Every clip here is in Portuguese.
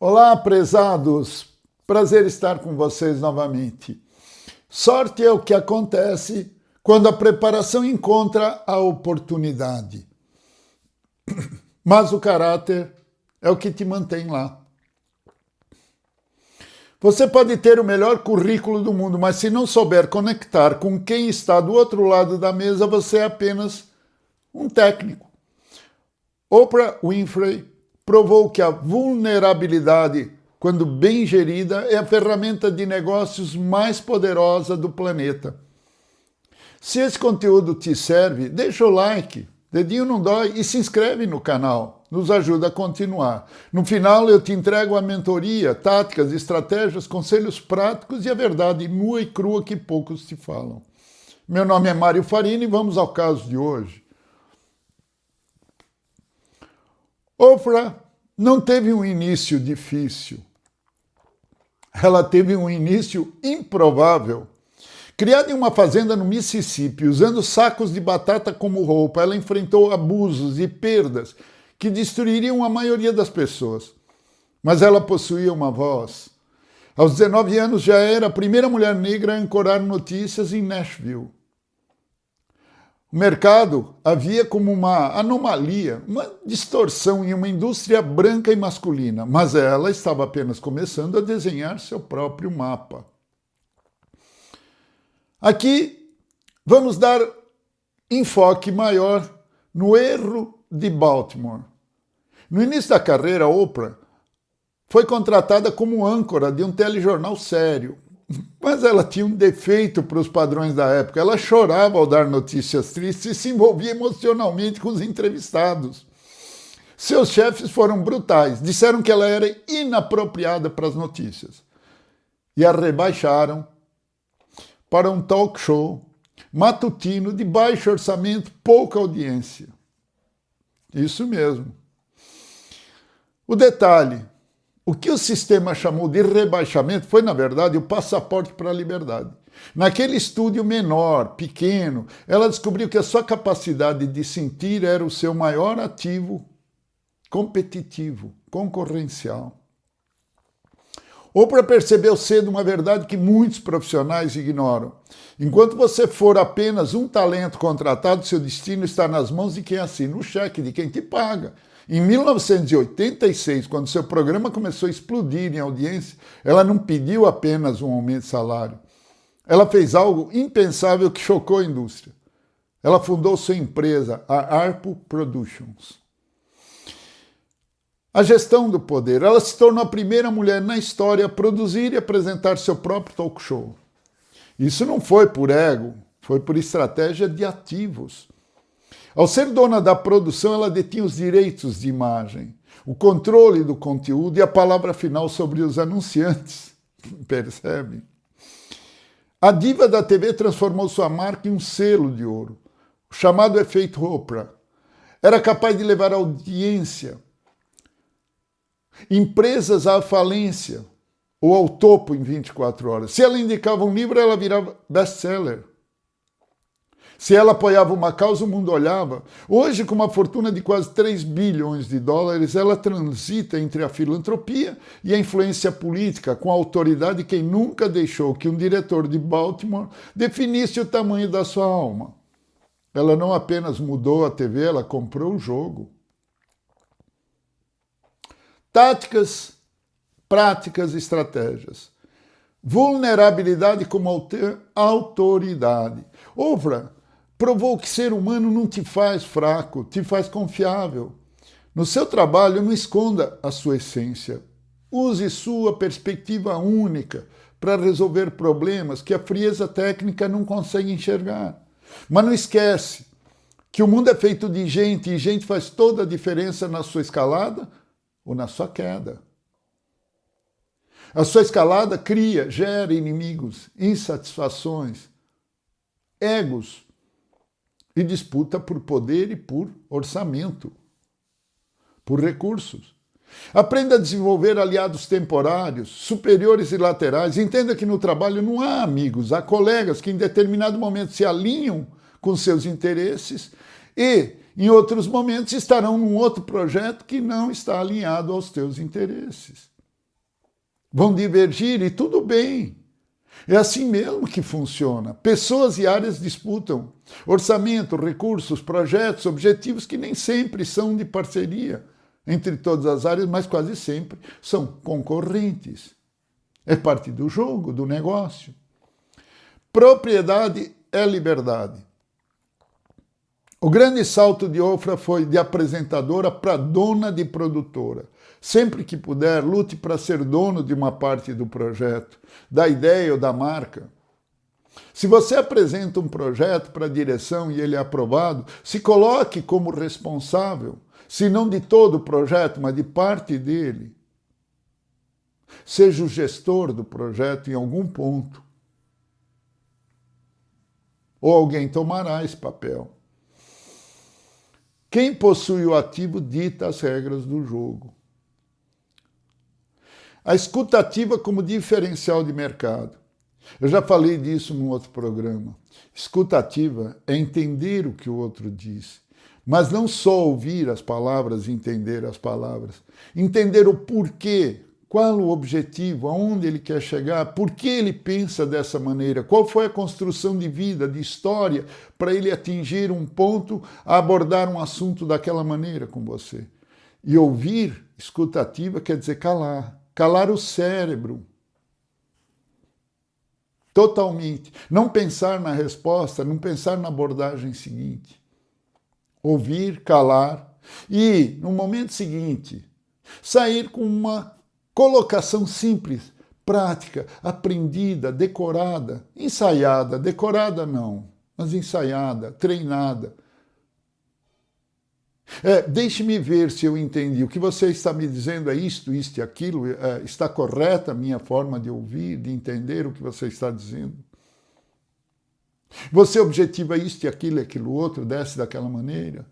Olá, prezados! Prazer estar com vocês novamente. Sorte é o que acontece quando a preparação encontra a oportunidade. Mas o caráter é o que te mantém lá. Você pode ter o melhor currículo do mundo, mas se não souber conectar com quem está do outro lado da mesa, você é apenas um técnico. Oprah Winfrey provou que a vulnerabilidade, quando bem gerida, é a ferramenta de negócios mais poderosa do planeta. Se esse conteúdo te serve, deixa o like, dedinho não dói e se inscreve no canal. Nos ajuda a continuar. No final eu te entrego a mentoria, táticas, estratégias, conselhos práticos e a verdade nua e crua que poucos te falam. Meu nome é Mário Farini e vamos ao caso de hoje. Oprah não teve um início difícil. Ela teve um início improvável. Criada em uma fazenda no Mississippi, usando sacos de batata como roupa, ela enfrentou abusos e perdas que destruiriam a maioria das pessoas. Mas ela possuía uma voz. Aos 19 anos já era a primeira mulher negra a ancorar notícias em Nashville. O mercado havia como uma anomalia, uma distorção em uma indústria branca e masculina, mas ela estava apenas começando a desenhar seu próprio mapa. Aqui vamos dar enfoque maior no erro de Baltimore. No início da carreira, Oprah foi contratada como âncora de um telejornal sério, mas ela tinha um defeito para os padrões da época. Ela chorava ao dar notícias tristes e se envolvia emocionalmente com os entrevistados. Seus chefes foram brutais, disseram que ela era inapropriada para as notícias e a rebaixaram para um talk show matutino de baixo orçamento, pouca audiência. Isso mesmo. O detalhe: o que o sistema chamou de rebaixamento foi, na verdade, o passaporte para a liberdade. Naquele estúdio menor, pequeno, ela descobriu que a sua capacidade de sentir era o seu maior ativo competitivo, concorrencial. Oprah percebeu cedo uma verdade que muitos profissionais ignoram. Enquanto você for apenas um talento contratado, seu destino está nas mãos de quem assina o cheque, de quem te paga. Em 1986, quando seu programa começou a explodir em audiência, ela não pediu apenas um aumento de salário. Ela fez algo impensável que chocou a indústria. Ela fundou sua empresa, a Harpo Productions. A gestão do poder. Ela se tornou a primeira mulher na história a produzir e apresentar seu próprio talk show. Isso não foi por ego, foi por estratégia de ativos. Ao ser dona da produção, ela detinha os direitos de imagem, o controle do conteúdo e a palavra final sobre os anunciantes. Percebe? A diva da TV transformou sua marca em um selo de ouro, o chamado efeito Oprah. Era capaz de levar a audiência, empresas à falência ou ao topo em 24 horas. Se ela indicava um livro, ela virava best-seller. Se ela apoiava uma causa, o mundo olhava. Hoje, com uma fortuna de quase 3 bilhões de dólares, ela transita entre a filantropia e a influência política, com a autoridade de quem nunca deixou que um diretor de Baltimore definisse o tamanho da sua alma. Ela não apenas mudou a TV, ela comprou o jogo. Táticas, práticas, estratégias. Vulnerabilidade como autoridade. Oprah provou que ser humano não te faz fraco, te faz confiável. No seu trabalho, não esconda a sua essência. Use sua perspectiva única para resolver problemas que a frieza técnica não consegue enxergar. Mas não esquece que o mundo é feito de gente e gente faz toda a diferença na sua escalada ou na sua queda. A sua escalada cria, gera inimigos, insatisfações, egos, e disputa por poder e por orçamento, por recursos. Aprenda a desenvolver aliados temporários, superiores e laterais. Entenda que no trabalho não há amigos, há colegas que em determinado momento se alinham com seus interesses e, em outros momentos, estarão num outro projeto que não está alinhado aos teus interesses. vão divergir e tudo bem. É assim mesmo que funciona. Pessoas e áreas disputam orçamento, recursos, projetos, objetivos que nem sempre são de parceria entre todas as áreas, mas quase sempre são concorrentes. É parte do jogo, do negócio. Propriedade é liberdade. O grande salto de Ofra foi de apresentadora para dona de produtora. Sempre que puder, lute para ser dono de uma parte do projeto, da ideia ou da marca. Se você apresenta um projeto para a direção e ele é aprovado, se coloque como responsável, se não de todo o projeto, mas de parte dele. Seja o gestor do projeto em algum ponto. Ou alguém tomará esse papel. Quem possui o ativo dita as regras do jogo. A escutativa como diferencial de mercado. Eu já falei disso num outro programa. Escutativa é entender o que o outro diz, mas não só ouvir as palavras e entender as palavras. Entender o porquê, qual o objetivo, aonde ele quer chegar, por que ele pensa dessa maneira, qual foi a construção de vida, de história, para ele atingir um ponto, a abordar um assunto daquela maneira com você. E ouvir, escutativa, quer dizer calar. Calar o cérebro. Totalmente. Não pensar na resposta, não pensar na abordagem seguinte. Ouvir, calar e, no momento seguinte, sair com uma colocação simples, prática, aprendida, decorada, ensaiada. Decorada não, mas ensaiada, treinada. Deixe-me ver se eu entendi. O que você está me dizendo é isto, isto e aquilo? Está correta a minha forma de ouvir, de entender o que você está dizendo? Você objetiva isto e aquilo outro, desce daquela maneira?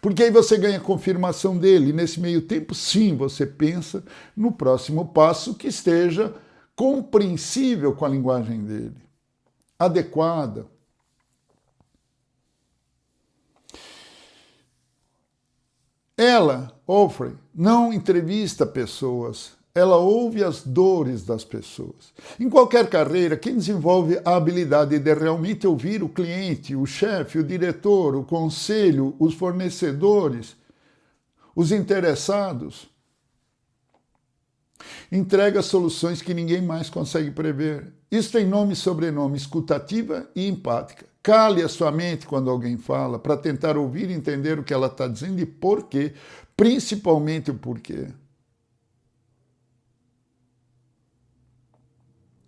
Porque aí você ganha confirmação dele. E nesse meio tempo, sim, você pensa no próximo passo que esteja compreensível com a linguagem dele, adequada. Ela, Ofra, não entrevista pessoas, ela ouve as dores das pessoas. Em qualquer carreira, quem desenvolve a habilidade de realmente ouvir o cliente, o chefe, o diretor, o conselho, os fornecedores, os interessados, entrega soluções que ninguém mais consegue prever. Isso tem nome e sobrenome, escutativa e empática. Cale a sua mente quando alguém fala, para tentar ouvir e entender o que ela está dizendo e por quê, principalmente o porquê.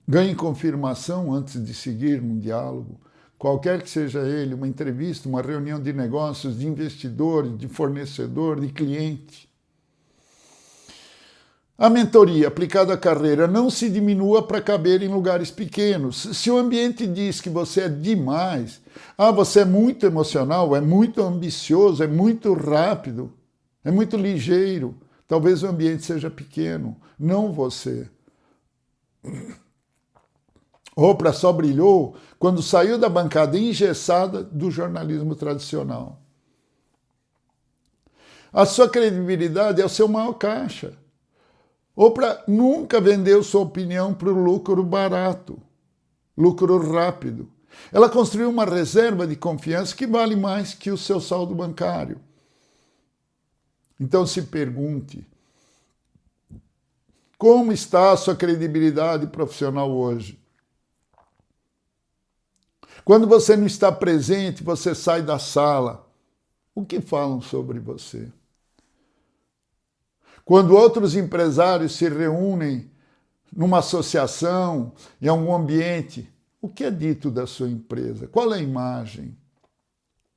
Ganhe confirmação antes de seguir num diálogo, qualquer que seja ele, uma entrevista, uma reunião de negócios, de investidores, de fornecedor, de cliente. A mentoria aplicada à carreira não se diminua para caber em lugares pequenos. Se o ambiente diz que você é demais, você é muito emocional, é muito ambicioso, é muito rápido, é muito ligeiro, talvez o ambiente seja pequeno, não você. Oprah só brilhou quando saiu da bancada engessada do jornalismo tradicional. A sua credibilidade é o seu maior caixa. Oprah nunca vendeu sua opinião para o lucro barato, lucro rápido. Ela construiu uma reserva de confiança que vale mais que o seu saldo bancário. Então se pergunte, como está a sua credibilidade profissional hoje? Quando você não está presente, você sai da sala. O que falam sobre você? Quando outros empresários se reúnem numa associação, em algum ambiente, o que é dito da sua empresa? Qual é a imagem?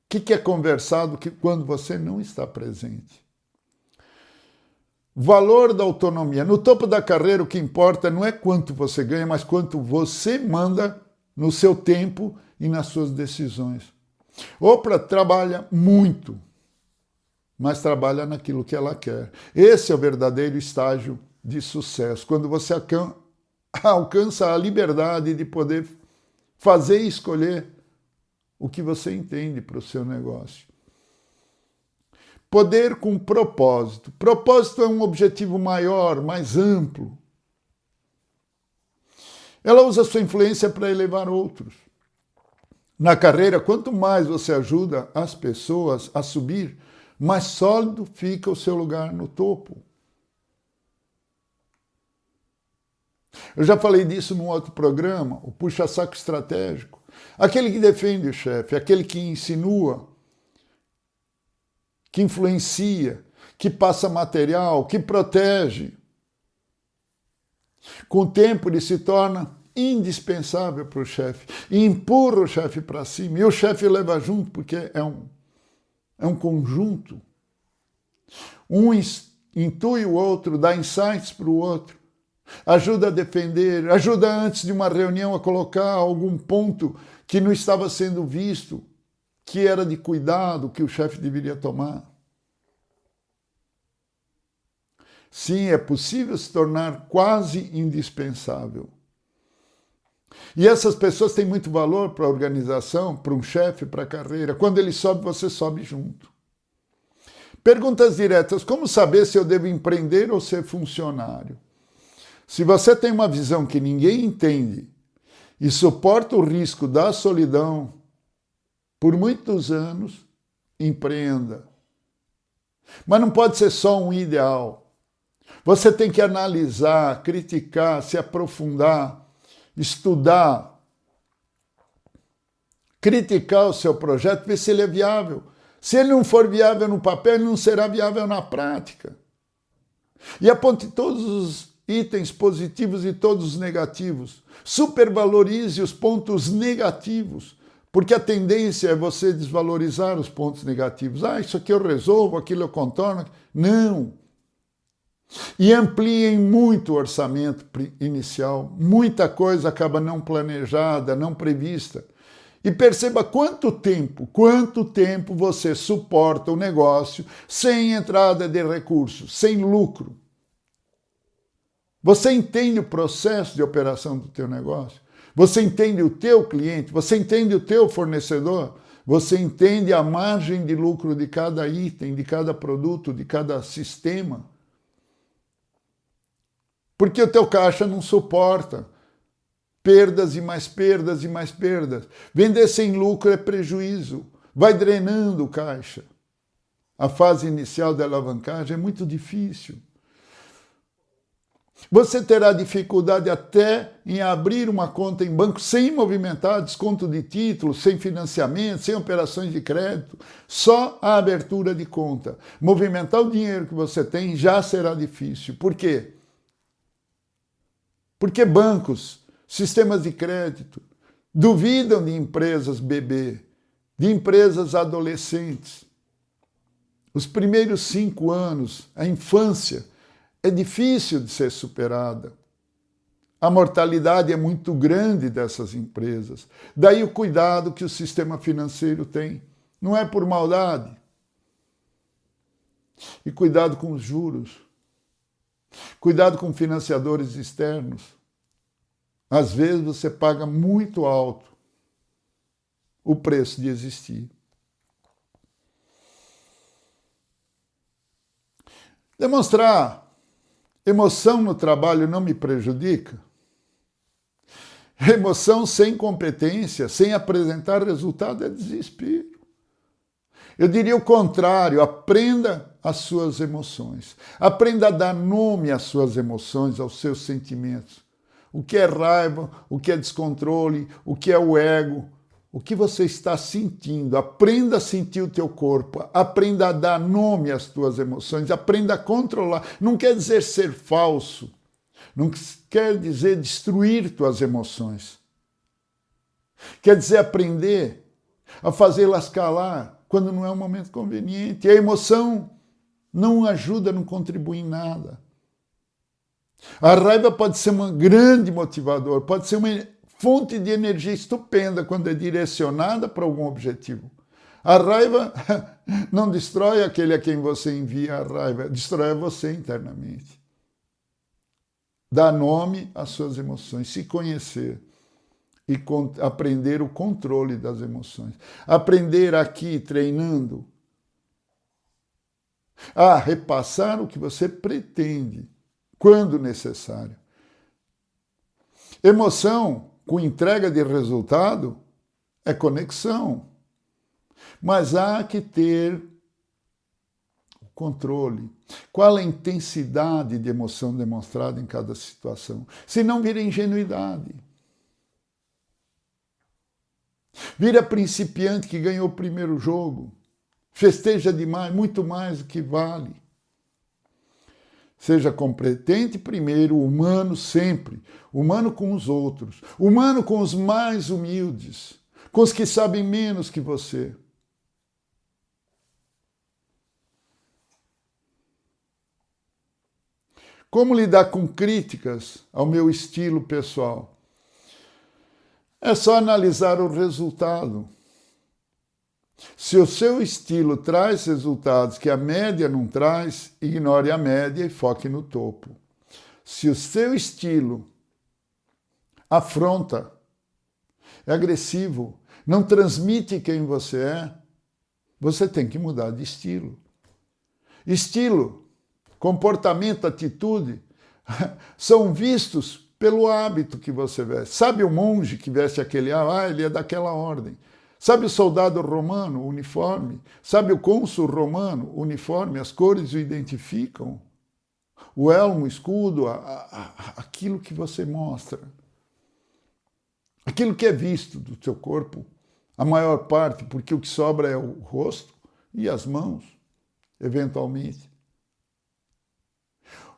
O que é conversado quando você não está presente? Valor da autonomia. No topo da carreira, o que importa não é quanto você ganha, mas quanto você manda no seu tempo e nas suas decisões. Oprah trabalha muito, mas trabalha naquilo que ela quer. Esse é o verdadeiro estágio de sucesso, quando você alcança a liberdade de poder fazer e escolher o que você entende para o seu negócio. Poder com propósito. Propósito é um objetivo maior, mais amplo. Ela usa a sua influência para elevar outros. Na carreira, quanto mais você ajuda as pessoas a subir, mais sólido fica o seu lugar no topo. Eu já falei disso num outro programa, o puxa-saco estratégico. Aquele que defende o chefe, aquele que insinua, que influencia, que passa material, que protege. Com o tempo ele se torna indispensável para o chefe e empurra o chefe para cima. E o chefe leva junto, porque é um conjunto. Um intui o outro, dá insights para o outro, ajuda a defender, ajuda antes de uma reunião a colocar algum ponto que não estava sendo visto, que era de cuidado, que o chefe deveria tomar. Sim, é possível se tornar quase indispensável. E essas pessoas têm muito valor para a organização, para um chefe, para a carreira. Quando ele sobe, você sobe junto. Perguntas diretas: como saber se eu devo empreender ou ser funcionário? Se você tem uma visão que ninguém entende e suporta o risco da solidão por muitos anos, empreenda. Mas não pode ser só um ideal. Você tem que analisar, criticar, se aprofundar, estudar, criticar o seu projeto, ver se ele é viável. Se ele não for viável no papel, ele não será viável na prática. E aponte todos os itens positivos e todos os negativos. Supervalorize os pontos negativos, porque a tendência é você desvalorizar os pontos negativos. Isso aqui eu resolvo, aquilo eu contorno. Não. E ampliem muito o orçamento inicial. Muita coisa acaba não planejada, não prevista. E perceba quanto tempo você suporta o negócio sem entrada de recursos, sem lucro. Você entende o processo de operação do teu negócio? Você entende o teu cliente? Você entende o teu fornecedor? Você entende a margem de lucro de cada item, de cada produto, de cada sistema? Porque o teu caixa não suporta perdas e mais perdas e mais perdas. Vender sem lucro é prejuízo, vai drenando o caixa. A fase inicial da alavancagem é muito difícil. Você terá dificuldade até em abrir uma conta em banco sem movimentar desconto de título, sem financiamento, sem operações de crédito, só a abertura de conta. Movimentar o dinheiro que você tem já será difícil. Por quê? Porque bancos, sistemas de crédito, duvidam de empresas bebê, de empresas adolescentes. Os primeiros 5 anos, a infância, é difícil de ser superada. A mortalidade é muito grande dessas empresas. Daí o cuidado que o sistema financeiro tem. Não é por maldade. E cuidado com os juros. Cuidado com financiadores externos. Às vezes você paga muito alto o preço de existir. Demonstrar emoção no trabalho não me prejudica? Emoção sem competência, sem apresentar resultado, é desespero. Eu diria o contrário: aprenda as suas emoções. Aprenda a dar nome às suas emoções, aos seus sentimentos. O que é raiva, o que é descontrole, o que é o ego, o que você está sentindo. Aprenda a sentir o teu corpo, aprenda a dar nome às tuas emoções, aprenda a controlar. Não quer dizer ser falso, não quer dizer destruir tuas emoções. Quer dizer aprender a fazê-las calar quando não é um momento conveniente. E a emoção não ajuda, não contribui em nada. A raiva pode ser um grande motivador, pode ser uma fonte de energia estupenda quando é direcionada para algum objetivo. A raiva não destrói aquele a quem você envia a raiva, destrói você internamente. Dá nome às suas emoções, se conhecer e aprender o controle das emoções. Aprender aqui, treinando, a repassar o que você pretende, quando necessário. Emoção com entrega de resultado é conexão. Mas há que ter controle. Qual a intensidade de emoção demonstrada em cada situação? Senão vira ingenuidade. Vira principiante que ganhou o primeiro jogo. Festeja demais, muito mais do que vale. Seja competente primeiro, humano sempre. Humano com os outros. Humano com os mais humildes. Com os que sabem menos que você. Como lidar com críticas ao meu estilo pessoal? É só analisar o resultado. Se o seu estilo traz resultados que a média não traz, ignore a média e foque no topo. Se o seu estilo afronta, é agressivo, não transmite quem você é, você tem que mudar de estilo. Estilo, comportamento, atitude, são vistos pelo hábito que você veste. Sabe o monge que veste aquele ele é daquela ordem. Sabe o soldado romano, uniforme? Sabe o cônsul romano, uniforme? As cores o identificam. O elmo, o escudo, aquilo que você mostra. Aquilo que é visto do seu corpo, a maior parte, porque o que sobra é o rosto e as mãos, eventualmente.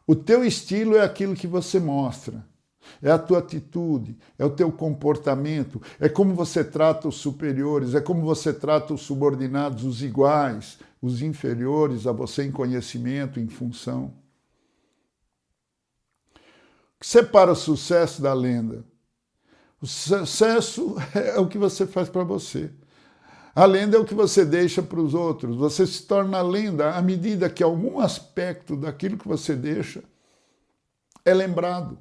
O teu estilo é aquilo que você mostra, é a tua atitude, é o teu comportamento, é como você trata os superiores, é como você trata os subordinados, os iguais, os inferiores a você em conhecimento, em função. O que separa o sucesso da lenda? O sucesso é o que você faz para você. A lenda é o que você deixa para os outros. Você se torna lenda à medida que algum aspecto daquilo que você deixa é lembrado.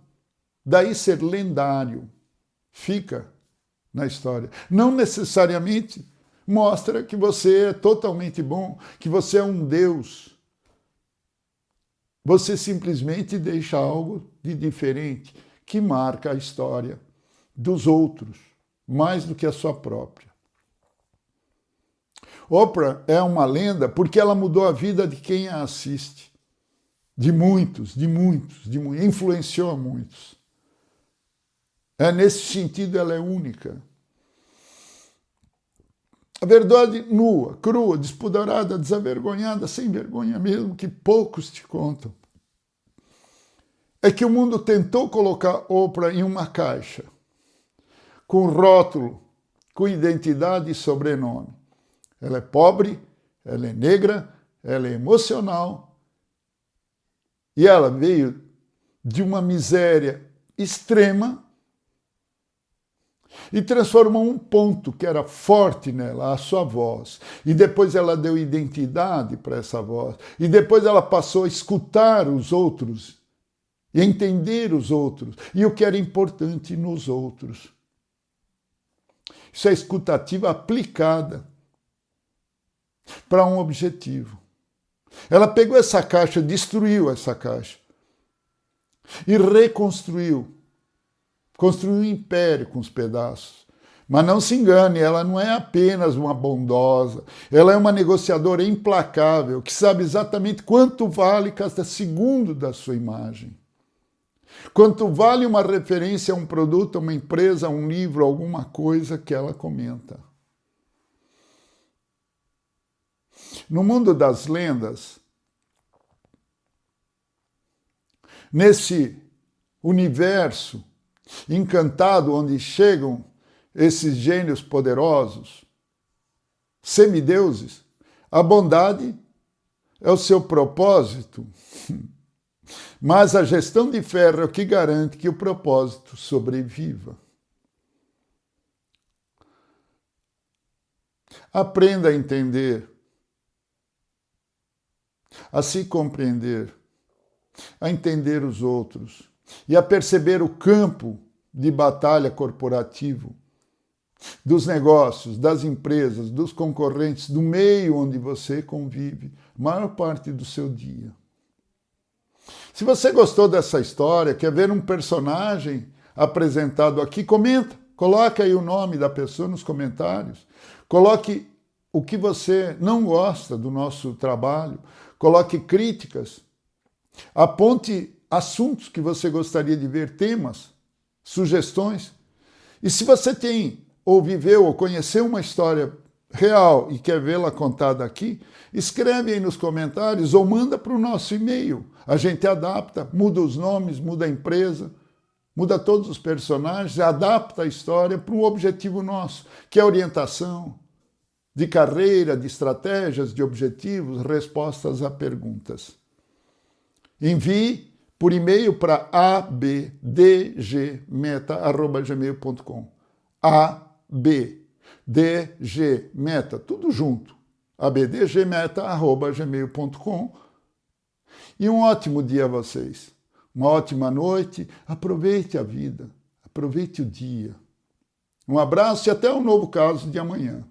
Daí ser lendário. Fica na história. Não necessariamente mostra que você é totalmente bom, que você é um Deus. Você simplesmente deixa algo de diferente que marca a história dos outros, mais do que a sua própria. Oprah é uma lenda porque ela mudou a vida de quem a assiste. De muitos, influenciou muitos. Nesse sentido, ela é única. A verdade nua, crua, despudorada, desavergonhada, sem vergonha mesmo, que poucos te contam, é que o mundo tentou colocar Oprah em uma caixa, com rótulo, com identidade e sobrenome. Ela é pobre, ela é negra, ela é emocional. E ela veio de uma miséria extrema e transformou um ponto que era forte nela, a sua voz. E depois ela deu identidade para essa voz. E depois ela passou a escutar os outros e entender os outros e o que era importante nos outros. Isso é escutativa aplicada para um objetivo. Ela pegou essa caixa, destruiu essa caixa e reconstruiu. Construiu um império com os pedaços. Mas não se engane, ela não é apenas uma bondosa, ela é uma negociadora implacável que sabe exatamente quanto vale cada segundo da sua imagem. Quanto vale uma referência a um produto, a uma empresa, a um livro, a alguma coisa que ela comenta. No mundo das lendas, nesse universo encantado onde chegam esses gênios poderosos, semideuses, a bondade é o seu propósito, mas a gestão de ferro é o que garante que o propósito sobreviva. Aprenda a entender, a se compreender, a entender os outros e a perceber o campo de batalha corporativo dos negócios, das empresas, dos concorrentes, do meio onde você convive, a maior parte do seu dia. Se você gostou dessa história, quer ver um personagem apresentado aqui, comenta, coloque aí o nome da pessoa nos comentários, coloque o que você não gosta do nosso trabalho, coloque críticas, aponte assuntos que você gostaria de ver, temas, sugestões. E se você tem, ou viveu, ou conheceu uma história real e quer vê-la contada aqui, escreve aí nos comentários ou manda para o nosso e-mail. A gente adapta, muda os nomes, muda a empresa, muda todos os personagens, adapta a história para um objetivo nosso, que é orientação de carreira, de estratégias, de objetivos, respostas a perguntas. Envie por e-mail para abdgmeta@gmail.com. abdgmeta, tudo junto. abdgmeta@gmail.com. E um ótimo dia a vocês. Uma ótima noite. Aproveite a vida. Aproveite o dia. Um abraço e até um novo caso de amanhã.